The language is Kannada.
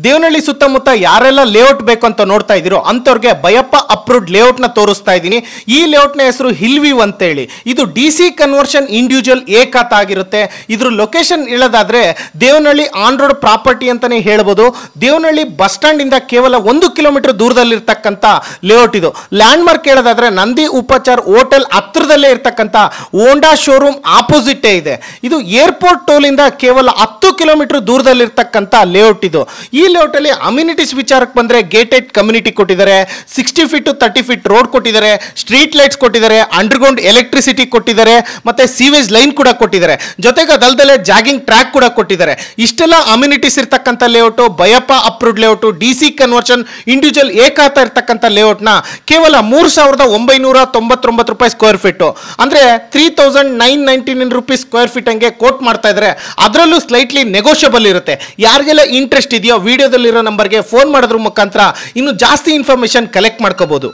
ದೇವನಹಳ್ಳಿ ಸುತ್ತಮುತ್ತ ಯಾರೆಲ್ಲ ಲೇಔಟ್ ಬೇಕು ಅಂತ ನೋಡ್ತಾ ಇದ್ದೀರೋ ಅಂತವ್ರಿಗೆ ಬಯಪ್ಪ ಅಪ್ರೂವ್ಡ್ ಲೇಔಟ್ ನ ತೋರಿಸ್ತಾ ಇದ್ದೀನಿ. ಈ ಲೇಔಟ್ ನ ಹೆಸರು ಹಿಲ್ ವ್ಯೂ ಅಂತ ಹೇಳಿ. ಇದು ಡಿಸಿ ಕನ್ವರ್ಷನ್ ಇಂಡಿವಿಜುವಲ್ ಎ ಖಾತಾ ಆಗಿರುತ್ತೆ. ಇದ್ರ ಲೊಕೇಶನ್ ಹೇಳೋದಾದ್ರೆ ದೇವನಹಳ್ಳಿ ಆನ್ ರೋಡ್ ಪ್ರಾಪರ್ಟಿ ಅಂತಾನೆ ಹೇಳ್ಬೋದು. ದೇವನಹಳ್ಳಿ ಬಸ್ ಸ್ಟ್ಯಾಂಡ್ ಇಂದ ಕೇವಲ 1 ಕಿಲೋಮೀಟರ್ ದೂರದಲ್ಲಿರ್ತಕ್ಕಂಥ ಲೇಔಟ್ ಇದು. ಲ್ಯಾಂಡ್ ಮಾರ್ಕ್ ಹೇಳೋದಾದ್ರೆ ನಂದಿ ಉಪಚಾರ್ ಹೋಟೆಲ್ ಹತ್ರದಲ್ಲೇ ಇರ್ತಕ್ಕಂಥ ಹೋಂಡಾ ಶೋರೂಮ್ ಆಪೋಸಿಟ್ ಇದೆ. ಇದು ಏರ್ಪೋರ್ಟ್ ಟೋಲ್ ಇಂದ ಕೇವಲ 10 ಕಿಲೋಮೀಟರ್ ದೂರದಲ್ಲಿರ್ತಕ್ಕಂಥ ಲೇಔಟ್ ಇದು. ಈ ಲೇಔಟ್ ಅಲ್ಲಿ ಅಮ್ಯುನಿಟೀಸ್ ವಿಚಾರಕ್ಕೆ ಬಂದ್ರೆ ಗೇಟೆಡ್ ಕಮ್ಯುನಿಟಿ ಕೊಟ್ಟಿದ್ದಾರೆ, 60 ಫೀಟ್ ಟು 30 ಫೀಟ್ ರೋಡ್ ಕೊಟ್ಟಿದ್ದಾರೆ, ಸ್ಟ್ರೀಟ್ ಲೈಟ್ಸ್ ಕೊಟ್ಟಿದ್ದಾರೆ, ಅಂಡರ್ಗ್ರೌಂಡ್ ಎಲೆಕ್ಟ್ರಿಸಿಟಿ ಕೊಟ್ಟಿದ್ದಾರೆ, ಮತ್ತೆ ಸೀವೇಜ್ ಲೈನ್ ಕೂಡ ಕೊಟ್ಟಿದ್ದಾರೆ. ಜೊತೆಗೆ ಅದಲ್ದಲ್ಲೇ ಜಾಗಿಂಗ್ ಟ್ರ್ಯಾಕ್ ಕೂಡ ಕೊಟ್ಟಿದ್ದಾರೆ. ಇಷ್ಟೆಲ್ಲ ಅಮ್ಯುನಿಟೀಸ್ ಇರ್ತಕ್ಕಂಥ layout BIAPPA approved layout DC conversion individual A khata ಇರ್ತಕ್ಕಂಥ ಲೇಔಟ್ ನ ಕೇವಲ 3,999 ರೂಪಾಯಿ ಸ್ಕ್ವೇರ್ ಫೀಟ್ ಅಂದ್ರೆ 3,999 ರೂಪೀಸ್ ಸ್ಕ್ವೇರ್ ಫೀಟ್ ಹಂಗೆ ಕೋಟ್ ಮಾಡ್ತಾ ಇದ್ದಾರೆ. ಅದರಲ್ಲೂ ಸ್ಲೈಟ್ಲಿ ನೆಗೋಷಿಯಬಲ್ ಇರುತ್ತೆ. ಯಾರಿಗೆಲ್ಲ ಇಂಟ್ರೆಸ್ಟ್ ಇದೆಯೋ ವಿಡಿಯೋದಲ್ಲಿರೋ ನಂಬರ್ಗೆ ಫೋನ್ ಮಾಡೋದ್ರ ಮುಖಾಂತರ ಇನ್ನು ಜಾಸ್ತಿ ಇನ್ಫಾರ್ಮೇಶನ್ ಕಲೆಕ್ಟ್ ಮಾಡ್ಕೋಬಹುದು.